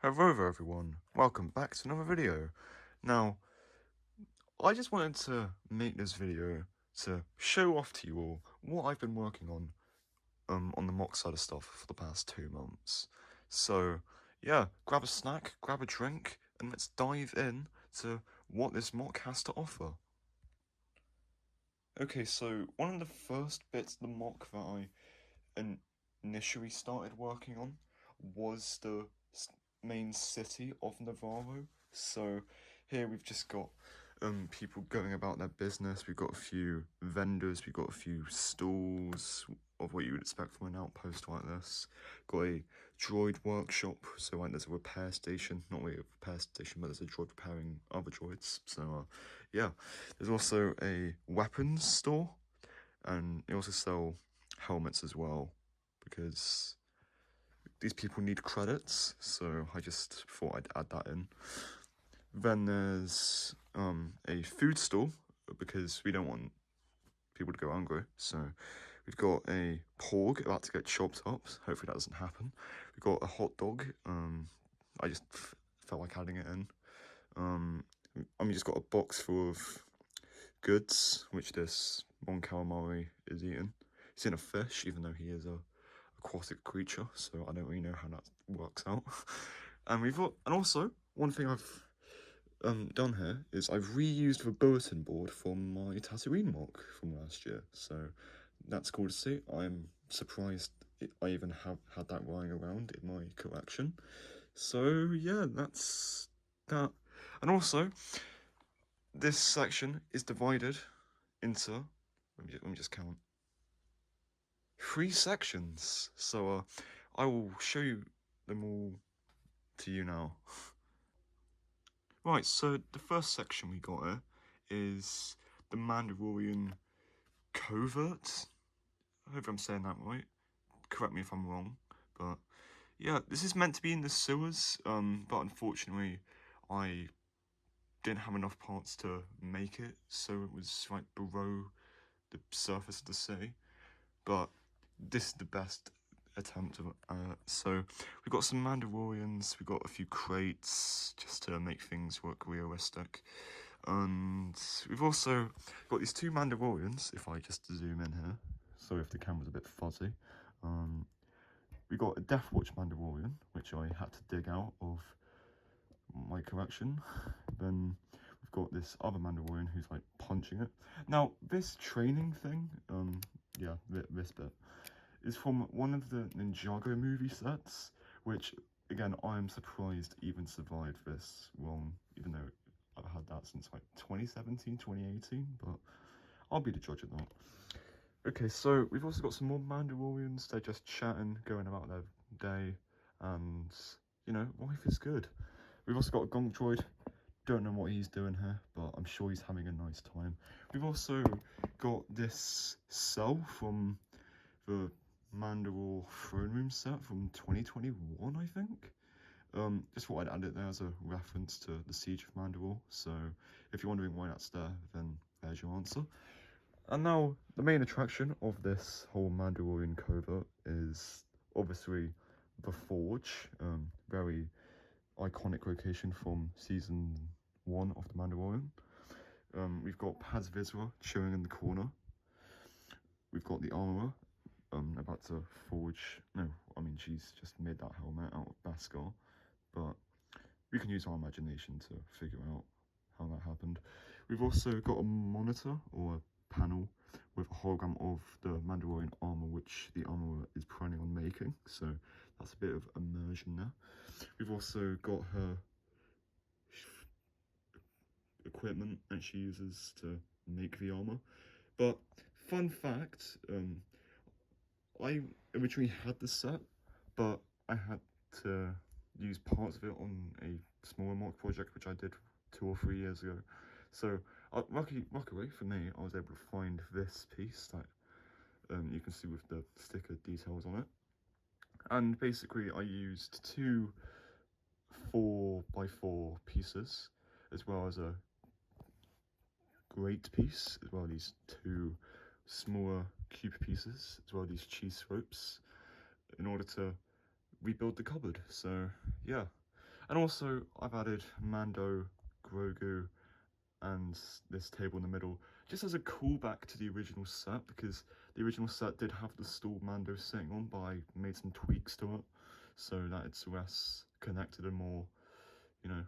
Hello there everyone, welcome back to another video. Now, I just wanted to make this video to show off to you all what I've been working on the mock side of stuff for the past 2 months. So, yeah, grab a snack, grab a drink, and let's dive in to what this mock has to offer. Okay, so one of the first bits of the mock that I initially started working on was the main city of Nevarro. So here we've just got people going about their business. We've got a few vendors, we've got a few stalls of what you would expect from an outpost like this. Got a droid workshop, so like there's a repair station, not really a repair station, but there's a droid repairing other droids. So yeah, there's also a weapons store, and they also sell helmets as well, because these people need credits, so I just thought I'd add that in. Then there's a food stall, because we don't want people to go hungry, so we've got a porg about to get chopped up. Hopefully that doesn't happen. We've got a hot dog. I just felt like adding it in. We just got a box full of goods, which this Mon Calamari is eating. He's in a fish, even though he is a aquatic creature, so I don't really know how that works out. And also one thing I've done here is I've reused the bulletin board from my Tatooine mock from last year, so that's cool to see. I'm surprised I even have had that lying around in my collection. So yeah, that's that. And also, this section is divided into, let me just count, 3 sections. So I will show you them all to you now. Right, so the first section we got here is the Mandalorian Covert. I hope I'm saying that right. Correct me if I'm wrong. But yeah, this is meant to be in the sewers, but unfortunately I didn't have enough parts to make it, so it was like below the surface of the sea. But this is the best attempt of it. So we've got some Mandalorians, we've got a few crates just to make things look realistic, and we've also got these 2 Mandalorians. If I just zoom in here, sorry if the camera's a bit fuzzy. We got a Death Watch Mandalorian, which I had to dig out of my collection. Then we've got this other Mandalorian who's like punching it. Now this training thing, yeah, this bit is from one of the Ninjago movie sets, which again I am surprised even survived this long, even though I've had that since like 2017, 2018, but I'll be the judge of that. Okay, so we've also got some more Mandalorians. They're just chatting, going about their day, and you know, life is good. We've also got a Gonk droid. Don't know what he's doing here, but I'm sure he's having a nice time. We've also got this cell from the Mandalore throne room set from 2021, I think. Just thought I'd add it there as a reference to the Siege of Mandalore. So if you're wondering why that's there, then there's your answer. And now the main attraction of this whole Mandalorian covert is obviously the Forge, very iconic location from season 1 of the Mandalorian. We've got Paz Vizsla chilling in the corner. We've got the armorer about to forge. No, I mean she's just made that helmet out of Beskar, but we can use our imagination to figure out how that happened. We've also got a monitor or a panel with a hologram of the Mandalorian armor, which the armorer is planning on making, so that's a bit of immersion there. We've also got her equipment that she uses to make the armor. But fun fact, I originally had the set, but I had to use parts of it on a smaller mock project which I did 2 or 3 years ago. So luckily for me, I was able to find this piece that you can see with the sticker details on it. And basically I used 2 4x4 pieces, as well as a grate piece, as well as these 2 smaller cube pieces, as well as these cheese ropes, in order to rebuild the cupboard. So yeah, And also, I've added Mando, Grogu, and this table in the middle, just as a callback to the original set, because the original set did have the stool Mando sitting on, but I made some tweaks to it, so that it's less connected and more, you know,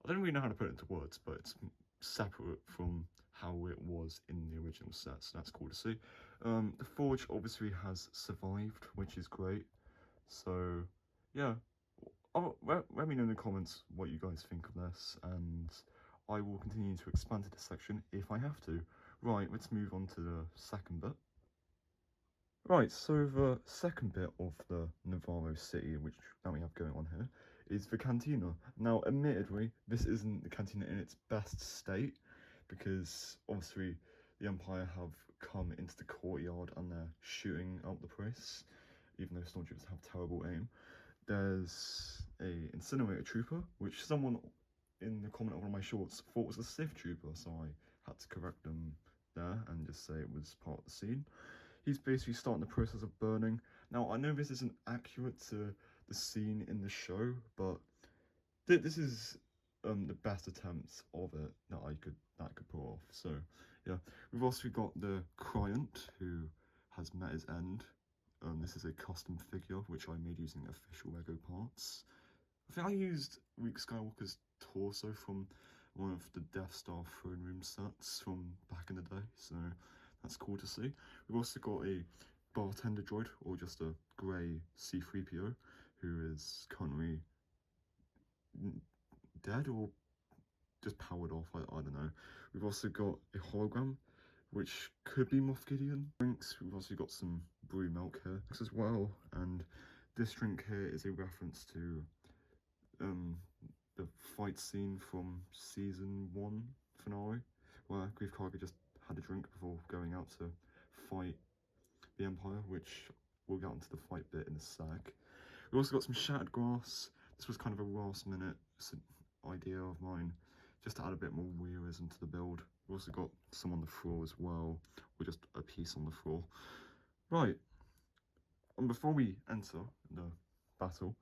I don't really know how to put it into words, but it's separate from how it was in the original set, so that's cool to see. The forge obviously has survived, which is great, so yeah. Let me know in the comments what you guys think of this, and I will continue to expand to this section if I have to. Right, let's move on to the second bit. Right, so the second bit of the Nevarro city, that we have going on here, is the cantina. Now, admittedly, this isn't the cantina in its best state, because obviously the Empire have come into the courtyard and they're shooting out the place, even though stormtroopers have terrible aim. There's a incinerator trooper, which someone in the comment on one of my shorts thought was a Sith trooper, so I had to correct them there and just say it was part of the scene. He's basically starting the process of burning. Now, I know this isn't accurate to the scene in the show, but this is the best attempt of it that I could pull off. So yeah, we've also got the Client, who has met his end. This is a custom figure which I made using official Lego parts. I think I used Luke Skywalker's torso from one of the Death Star throne room sets from back in the day, so that's cool to see. We've also got a bartender droid, or just a grey C-3PO, who is currently dead or just powered off, I don't know. We've also got a hologram, which could be Moff Gideon. Drinks, we've also got some brew milk here as well, and this drink here is a reference to the fight scene from season 1 finale, where Grief Karga just had a drink before going out to fight the Empire, which we'll get onto the fight bit in a sec. We also got some shattered glass. This was kind of a last minute idea of mine, just to add a bit more realism to the build. We've also got some on the floor as well, or just a piece on the floor. Right, and before we enter the battle,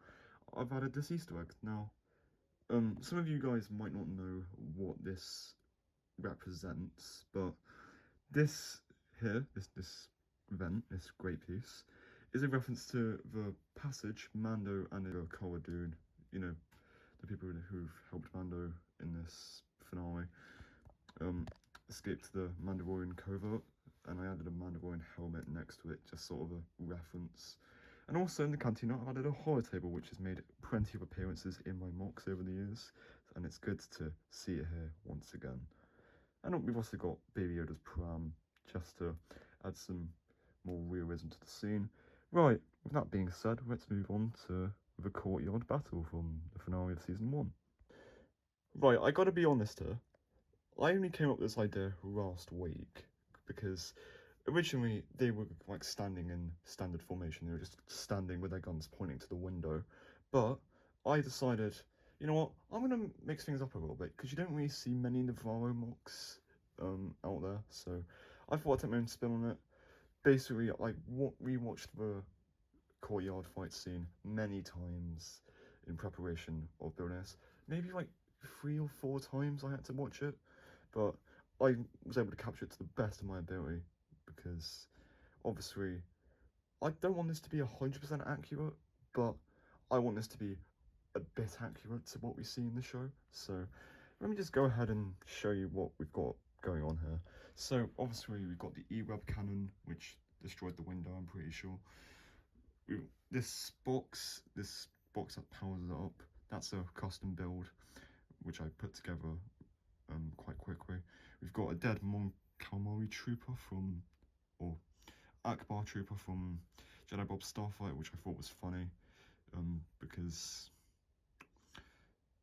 I've added this Easter egg. Now, some of you guys might not know what this represents, but this here, this event, this great piece, is a reference to the passage Mando and Cara Dune, you know, the people who've helped Mando in this finale, escaped the Mandalorian covert, and I added a Mandalorian helmet next to it, just sort of a reference. And also in the cantina, I've added a horror table, which has made plenty of appearances in my mocks over the years, and it's good to see it here once again. And we've also got Baby Yoda's pram, just to add some more realism to the scene. Right, with that being said, let's move on to the courtyard battle from the finale of season 1. Right, I gotta be honest here, I only came up with this idea last week, because originally they were like standing in standard formation, they were just standing with their guns pointing to the window, but I decided, you know what, I'm gonna mix things up a little bit, because you don't really see many Nevarro mocks out there, so I thought I'd take my own spin on it. Basically, I rewatched the courtyard fight scene many times in preparation of building this. Maybe like 3 or 4 times I had to watch it, but I was able to capture it to the best of my ability, because obviously I don't want this to be 100% accurate, but I want this to be a bit accurate to what we see in the show. So let me just go ahead and show you what we've got going on here. So obviously we've got the E-Web cannon, which destroyed the window, I'm pretty sure. This box that powers it up, that's a custom build, which I put together quite quickly. We've got a dead Mon Calamari trooper or Akbar trooper from Jedi Bob Starfight, which I thought was funny, because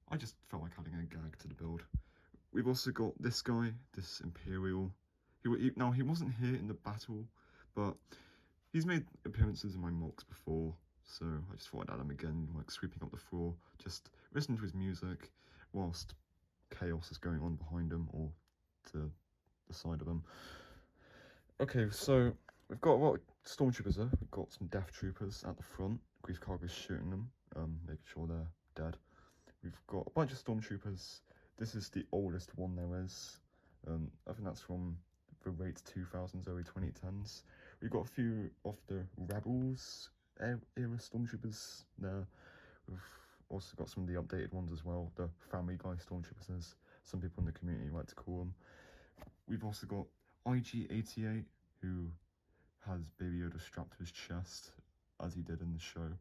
I just felt like adding a gag to the build. We've also got this guy, this Imperial. Now, he wasn't here in the battle, but he's made appearances in my mocks before, so I just thought I'd add him again, like sweeping up the floor, just listening to his music whilst chaos is going on behind him or to the side of him. Okay, so we've got a lot of stormtroopers there. We've got some death troopers at the front. Grief Karga's shooting them, making sure they're dead. got a bunch of stormtroopers. This is the oldest one there is. I think that's from the late 2000s, early 2010s. We've got a few of the Rebels era stormtroopers there. We've also got some of the updated ones as well, the Family Guy stormtroopers, as some people in the community like to call them. We've also got IG-88, who has Baby Yoda strapped to his chest, as he did in the show.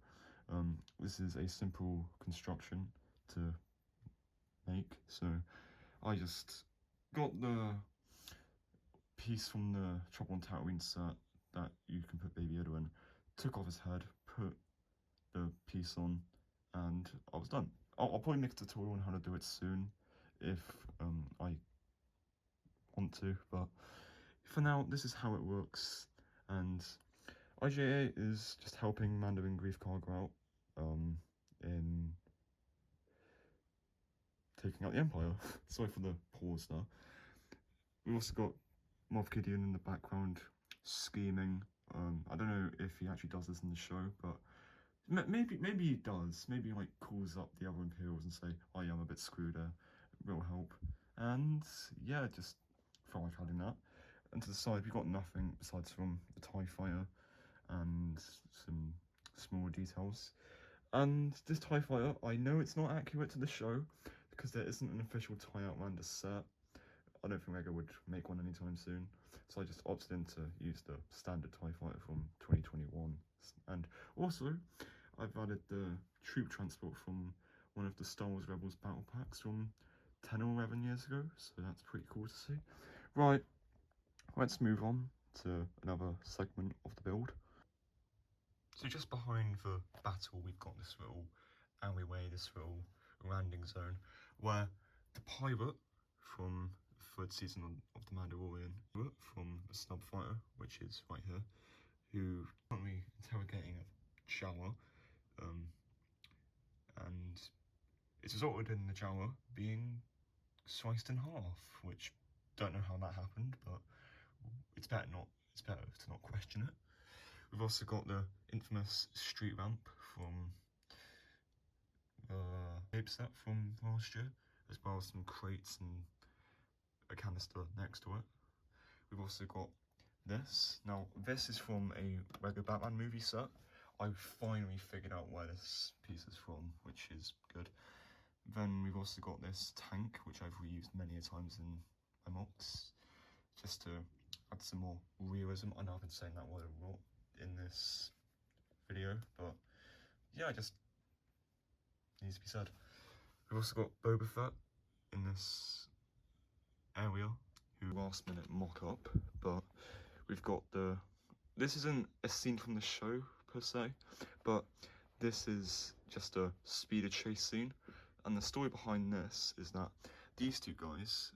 This is a simple construction to make, so I just got the piece from the Trouble on Tatooine set that you can put Baby Yoda in, took off his head, put the piece on, and I was done. I'll probably make a tutorial on how to do it soon, if I want to, but for now, this is how it works, and IGA is just helping Mando and Grief Karga out in taking out the Empire. Sorry for the pause there. We've also got Moff Gideon in the background scheming. I don't know if he actually does this in the show, but maybe he does. Maybe he like calls up the other Imperials and say, "Oh yeah, I'm a bit screwed there. It will help." And yeah, just felt like adding that. And to the side, we've got nothing besides from the TIE Fighter and some smaller details. And this TIE Fighter, I know it's not accurate to the show because there isn't an official TIE Outlander set. I don't think Lego would make one anytime soon, so I just opted in to use the standard TIE Fighter from 2021. And also, I've added the troop transport from one of the Star Wars Rebels battle packs from 10 or 11 years ago, so that's pretty cool to see. Right, let's move on to another segment of the build. So just behind the battle, we've got this little alleyway, this little landing zone, where the pilot from the third season of the Mandalorian, from the snub fighter, which is right here, who currently interrogating a Jawa, and it's resulted in the Jawa being sliced in half, which don't know how that happened, but it's better to not question it. We've also got the infamous street ramp from the Ape set from last year, as well as some crates and a canister next to it. We've also got this. Now, this is from a Lego Batman movie set. I've finally figured out where this piece is from, which is good. Then we've also got this tank, which I've reused many a times in my mocks, just to add some more realism. I know I've been saying that word a lot in this video, but yeah, it just needs to be said. We've also got Boba Fett in this area, who last minute mock up, but we've got this isn't a scene from the show per se, but this is just a speeder chase scene, and the story behind this is that these two guys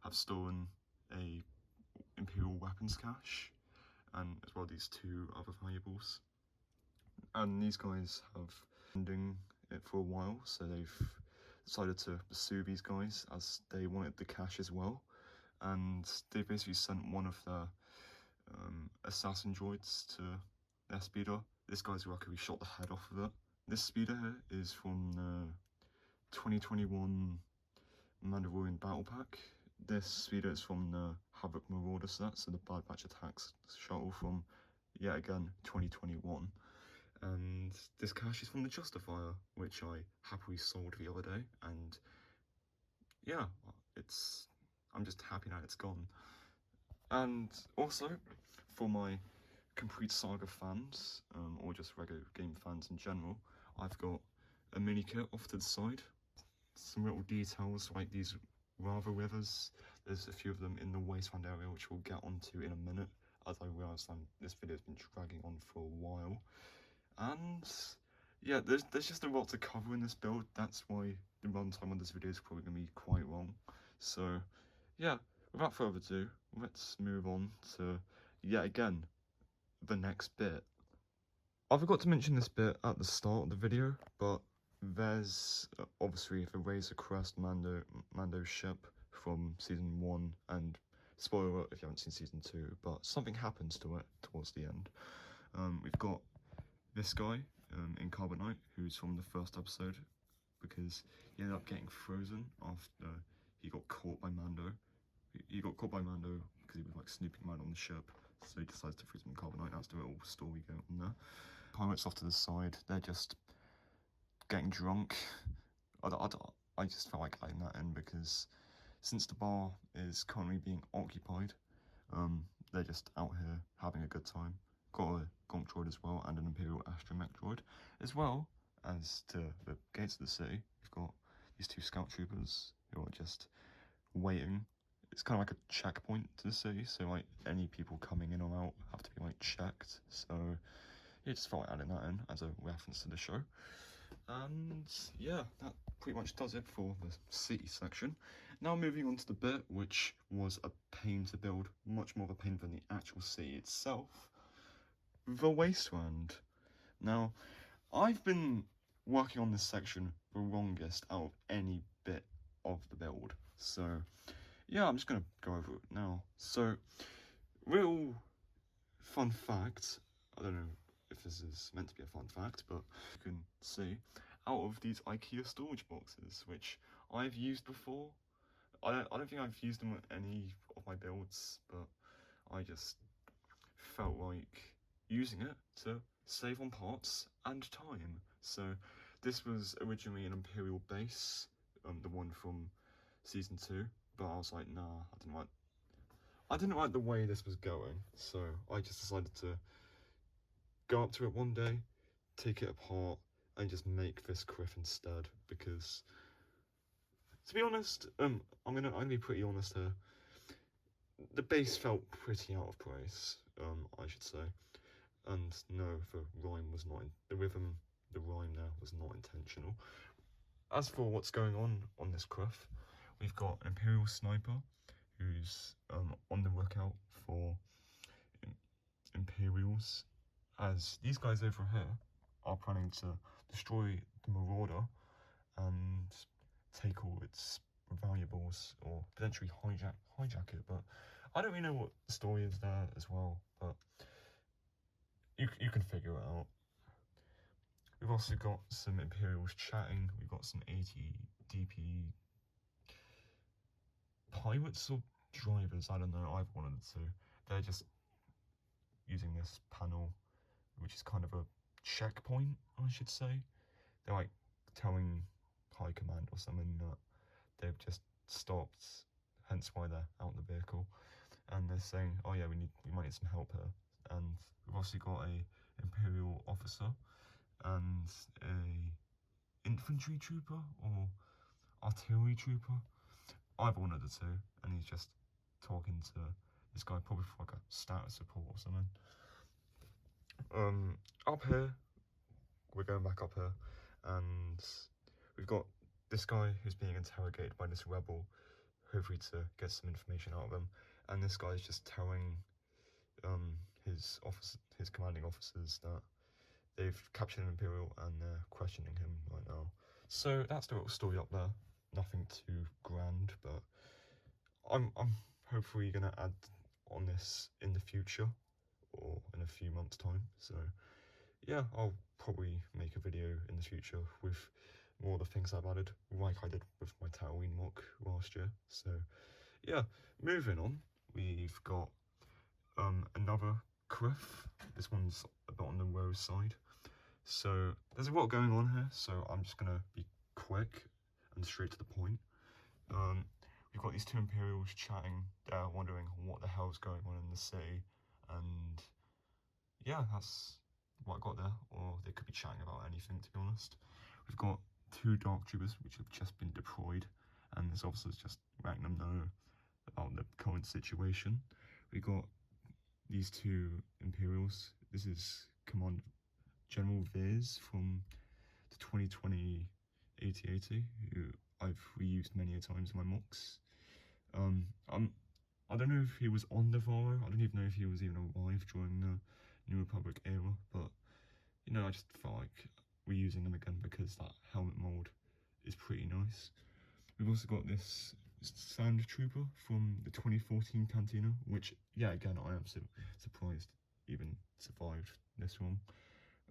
have stolen a Imperial weapons cache, and as well these two other valuables, and these guys have been doing it for a while, so they've decided to pursue these guys as they wanted the cache as well, and they basically sent one of their assassin droids to their speeder. This guy's luckily shot the head off of it. This speeder here is from the 2021 Mandalorian Battle Pack. This speeder is from the Havoc Marauder set, so the Bad Batch Attacks shuttle from, yet again, 2021. And this cache is from the Justifier, which I happily sold the other day, and yeah, I'm just happy now it's gone. And also, for my Complete Saga fans, or just regular game fans in general, I've got a mini kit off to the side. Some little details like these lava rivers. There's a few of them in the wasteland area, which we'll get onto in a minute, as I realise this video's been dragging on for a while. And yeah, there's just a lot to cover in this build. That's why the runtime on this video is probably going to be quite long. So yeah, without further ado, let's move on to, yet again, the next bit. I forgot to mention this bit at the start of the video, but there's obviously the Razor Crest Mando ship from season 1, and spoiler alert if you haven't seen season 2, but something happens to it towards the end. We've got this guy in Carbonite, who's from the first episode, because he ended up getting frozen after he got caught by Mando. He got caught by Mando because he was like snooping around on the ship, so he decides to freeze him in carbonite. That's the little story going on there. Pirates off to the side, they're just getting drunk. I just felt like adding that in because since the bar is currently being occupied, they're just out here having a good time. Got a gonk droid as well and an Imperial astromech droid, as well as to the gates of the city. We've got these two scout troopers who are just waiting. It's kind of like a checkpoint to the city, so like any people coming in or out have to be like checked. So yeah, just felt like adding that in as a reference to the show. And yeah, that pretty much does it for the city section. Now moving on to the bit which was a pain to build, much more of a pain than the actual city itself, the wasteland. Now, I've been working on this section the longest out of any bit of the build, so yeah, I'm just going to go over it now. So, real fun fact, I don't know if this is meant to be a fun fact, but you can see, out of these IKEA storage boxes, which I've used before, I don't think I've used them with any of my builds, but I just felt like using it to save on parts and time. So this was originally an Imperial base, the one from Season 2, but I was like, nah, I didn't like the way this was going, so I just decided to go up to it one day, take it apart, and just make this criff instead, because, to be honest, I'm gonna be pretty honest here, the base felt pretty out of place, I should say, and no, the rhyme was not, the rhyme there was not intentional. As for what's going on this criff, we've got an Imperial sniper, who's on the lookout for Imperials, as these guys over here are planning to destroy the Marauder and take all its valuables, or potentially hijack it, but I don't really know what the story is there as well, but you can figure it out. We've also got some Imperials chatting, we've got some 80 DP pilots or drivers, I don't know, either one of the two. They're just using this panel, which is kind of a checkpoint, I should say. They're like telling High Command or something that they've just stopped, hence why they're out in the vehicle. And they're saying, oh yeah, we might need some help here. And we've also got a Imperial officer and a infantry trooper or artillery trooper, either one of the two, and he's just talking to this guy, probably for like a status support or something. Up here, we're going back up here, and we've got this guy who's being interrogated by this rebel, hopefully to get some information out of him, and this guy's just telling his commanding officers that they've captured an Imperial and they're questioning him right now. So that's the little story up there. Nothing too grand, but I'm hopefully gonna add on this in the future or in a few months' time. So yeah, I'll probably make a video in the future with more of the things I've added, like I did with my Tatooine mock last year. So yeah, moving on, we've got another criff. This one's a bit on the low side. So there's a lot going on here, so I'm just gonna be quick and straight to the point. We've got these two Imperials chatting, they're wondering what the hell's going on in the city, and yeah, that's what I got there, or they could be chatting about anything, to be honest. We've got two Dark Troopers which have just been deployed, and this officer's just letting them know about the current situation. We got these two Imperials. This is Command General Viz from the 2020 AT-80, who I've reused many a times in my mocks. I don't know if he was on Nevarro. I don't even know if he was even alive during the New Republic era, but you know, I just felt like reusing him again because that helmet mold is pretty nice. We've also got this Sand Trooper from the 2014 Cantina, which, yeah, again, I am surprised even survived this one,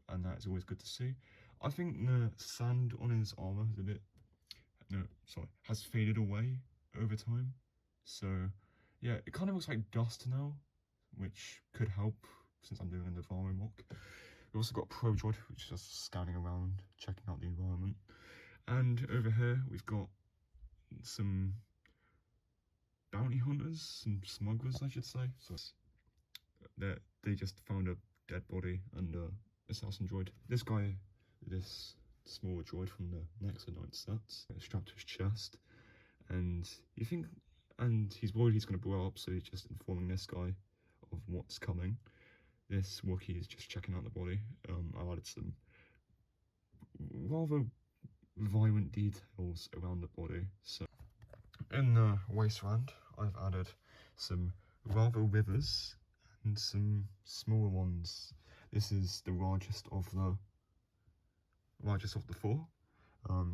and that is always good to see. I think the sand on his armor is a bit, has faded away over time. So yeah, it kind of looks like dust now, which could help since I'm doing a Nevarro mock. We've also got Pro Droid, which is just scanning around, checking out the environment. And over here, we've got some bounty hunters, some smugglers, I should say. So they just found a dead body under assassin droid. This guy, this small droid from the next Night sets, strapped to his chest, and he's worried he's going to blow up, so he's just informing this guy of what's coming. This Wookiee is just checking out the body. I added some rather violent details around the body. So in the wasteland, I've added some rather rivers and some smaller ones. This is the largest of the four.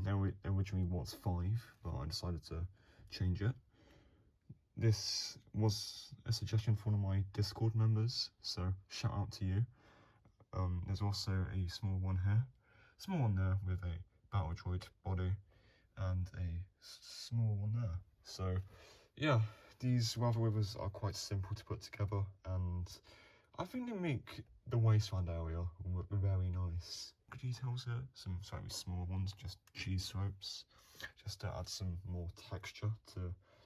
There originally was 5, but I decided to change it. This was a suggestion from one of my Discord members, so shout out to you. There's also a small one here, small one there with a battle droid body, and a small one there. So yeah, these rather rivers are quite simple to put together, and I think they make the wasteland area look very nice. Details here, some slightly small ones, just cheese slopes, just to add some more texture to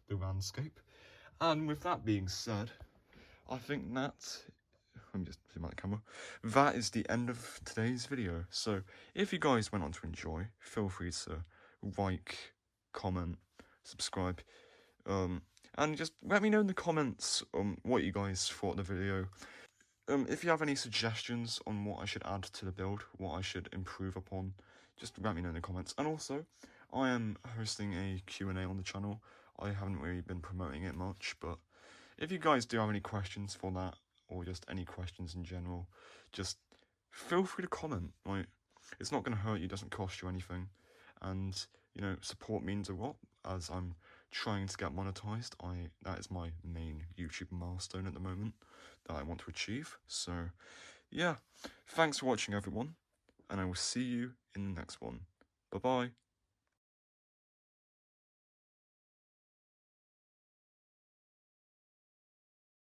the landscape. And with that being said, I think that, let me just zoom out the camera, that is the end of today's video. So if you guys went on to enjoy, feel free to like, comment, subscribe, and just let me know in the comments what you guys thought of the video. If you have any suggestions on what I should add to the build, what I should improve upon, just let me know in the comments. And also, I am hosting a Q&A on the channel. I haven't really been promoting it much, but if you guys do have any questions for that, or just any questions in general, just feel free to comment. Like, it's not going to hurt you, doesn't cost you anything. And, you know, support means a lot, as I'm trying to get monetized. That is my main YouTube milestone at the moment that I want to achieve. So yeah, thanks for watching everyone, and I will see you in the next one. Bye bye.